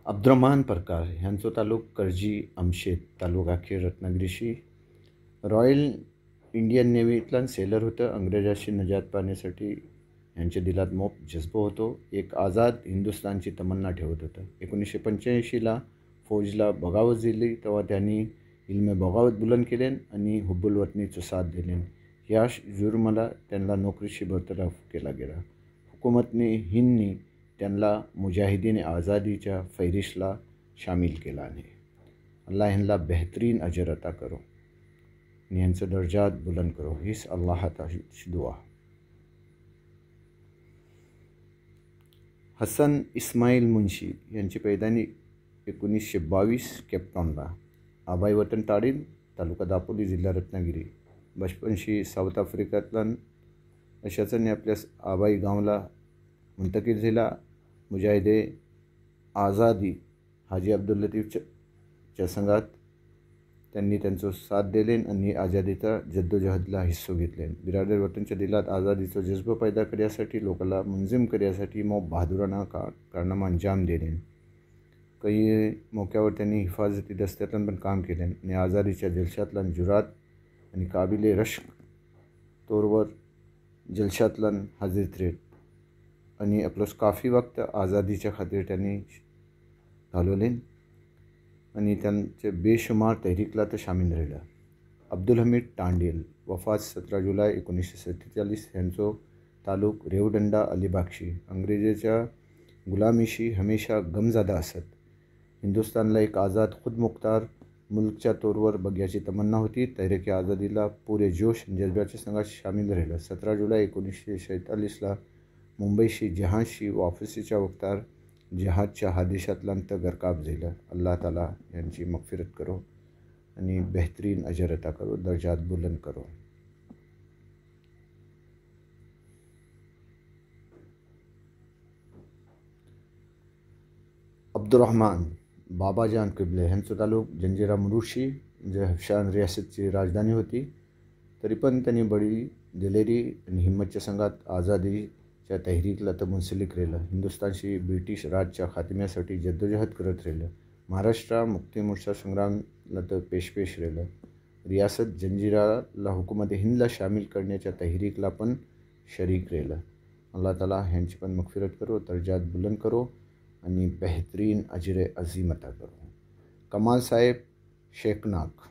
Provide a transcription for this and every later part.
Abdurrahman परकार ह्यांचो तालुक करजी अमशेत तालुका अखेर रत्नागिरीशी रॉयल इंडियन नेव्हीतल्यान सेलर होतं. अंग्रेजाशी नजात पाहण्यासाठी यांच्या दिलात मोप जज्बा होतो. एक आझाद हिंदुस्थानची तमन्ना ठेवत होतं. 1985ला फौजला बगावत दिली तेव्हा त्यांनी इल्मे बगावत बुलंद केले आणि हुब्बुल वतनीचो साथ दिले. ह्या जुर्माला त्यांना नोकरीशी बरतरफ केला गेला. हुकूमतने हिंदनी त्यांना मुजाहिदीन आझादीच्या फहरिस्टला शामिल केला आहे. अल्लाह ह्यांना बेहतरीन अजर अता करो आणि ह्यांचं दर्जात बुलंद करो. हीच अल्लाहची दुआ. हसन इस्माईल मुंशी यांची पैदानी 1922 केपटाऊनला. आबाई वतन ताडील तालुका दापोली जिल्हा रत्नागिरी. बचपनशी साऊथ आफ्रिकातल्यान अशाच आपल्या आबाई गावला मुंतकील झाला. मुजाहिदे आझादी हाजी अब्दुल लतीफच्या संघात त्यांनी त्यांचो साथ दिले आणि आझादीच्या जद्दोजहदला हिस्सो घेतले. बिरादर वतनच्या दिलात आझादीचो जज्बा पैदा करण्यासाठी लोकांना मुंजिम करण्यासाठी मग बहादुराना कारनामा अंजाम दिले. काही मौक्यावर त्यांनी हिफाजती दस्त्यातून पण काम केले आणि आझादीच्या जलशातल्यान जुरात आणि काबिले रश्क तोरवर जलशातल्यान हाजीर थेट आणि आपलो काफी वक्त आझादीच्या खातीर त्यांनी घालवले आणि त्यांचे बेशुमार तहरीकला तर शामिल राहिला. अब्दुल हमीद टांडेल वफात 17 जुलै 1947 यांचो तालुक रेवदंडा अलिबागशी. अंग्रेजाच्या गुलामीशी हमेशा गमजादा असत. हिंदुस्थानला एक आझाद खुदमुख्तार मुल्कच्या तोरवर बघ्याची तमन्ना होती. तहरीक आझादीला पुरे जोश आणि जज्ब्याच्या संघात शामिल राहिला. 17 जुलै 1947ला मुंबईशी जहाजशी वापसीच्या वक्तार जहाजच्या हादिशातल्यान तर गरकाब झालं. अल्लाह ताला यांची मगफिरत करो आणि बेहतरीन अजर अता करो, दर्जात बुलंद करो. अब्दुर्रहमान बाबाजान किबले ह्यांचं तालुक जंजिरा मुरुशी जे हफशान रियासतची राजधानी होती. तरी पण त्यांनी बडी दिलेरी आणि हिम्मतच्या संघात आझादीच्या तहरीकला तर मुंसलिक राहिलं. हिंदुस्थानशी ब्रिटिश राजच्या खात्म्यासाठी जद्दोजहद करत राहिलं. महाराष्ट्र मुक्तीमोर्चा संग्रामला तर पेश राहिलं. रियासत जंजिराला हुकूमत हिंदला शामिल करण्याच्या तहरीकला पण शरीक राहिलं. अल्लाह ताला ह्यांची पण मगफिरत करो, दर्जात बुलंद करो आणि बेहतरीन अजरे अजीम अता करो. कमाल साहेब शेखनाक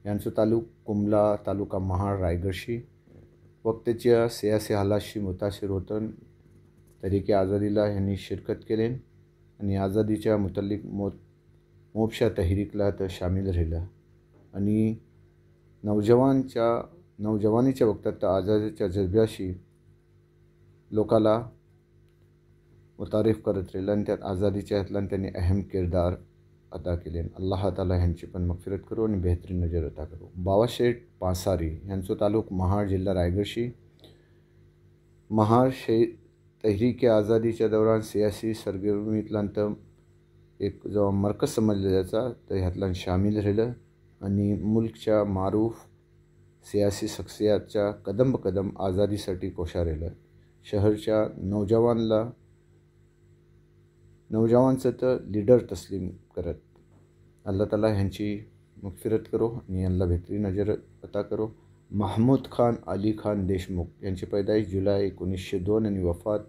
यांचं तालुक कुंबला तालुका महाड रायगडशी. वक्तच्या सियासी हालाशी मुतासिर होतं. तहरीक आझादीला यांनी शिरकत केले आणि आझादीच्या मुतल्लिक मोपशा तहरीकला तर शामिल राहिलं आणि नौजवानीच्या वक्तात आझादीच्या जज्ब्याशी लोकाला मुतारिफ करत राहिलं आणि त्यात आझादीच्या ह्यातल्यान त्यांनी अहम किरदार अदा केले. अल्लाह ताला ह्यांची पण मगफिरत करो आणि बेहतरीन नजर अता करो. बाबाशेठ पासारी यांचो तालुक महाड जिल्हा रायगडशी. महाड तहरीक आझादीच्या दौरान सियासी सरगर्मीतल्यान तर एक जो मरकज समजला जायचा तर ह्यातल्यान शामिल राहिलं आणि मुल्कच्या मारूफ सियासी शख्सियातच्या कदम आझादीसाठी कोशा राहिलं. शहरच्या नौजवानचं तर लीडर तस्लीम करत. अल्लाह ताला ह्यांची मगफिरत करो आणि यांना बेहतरीन अजर अता करो. महमूद खान अली खान देशमुख यांची पैदाइश जुलै 1902 आणि वफात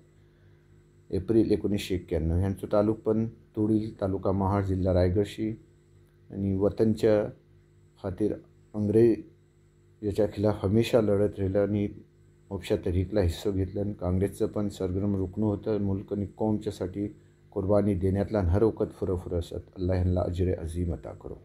एप्रिल 1991. यांचं तालुक पण तुडील तालुका महाड जिल्हा रायगडशी आणि वतनच्या खातीर अंग्रेजाच्या खिलाफ हमेशा लढत राहिलं आणि मोपशा तहरीकला हिस्सो घेतला आणि काँग्रेसचं पण सरगर्म रुकणं होतं. मुल्क आणि कौमच्यासाठी कुर्बानी देण्यातला हर वखत फुरं असत. अल्लाह ह्यांना अजरे अजीम अता करो.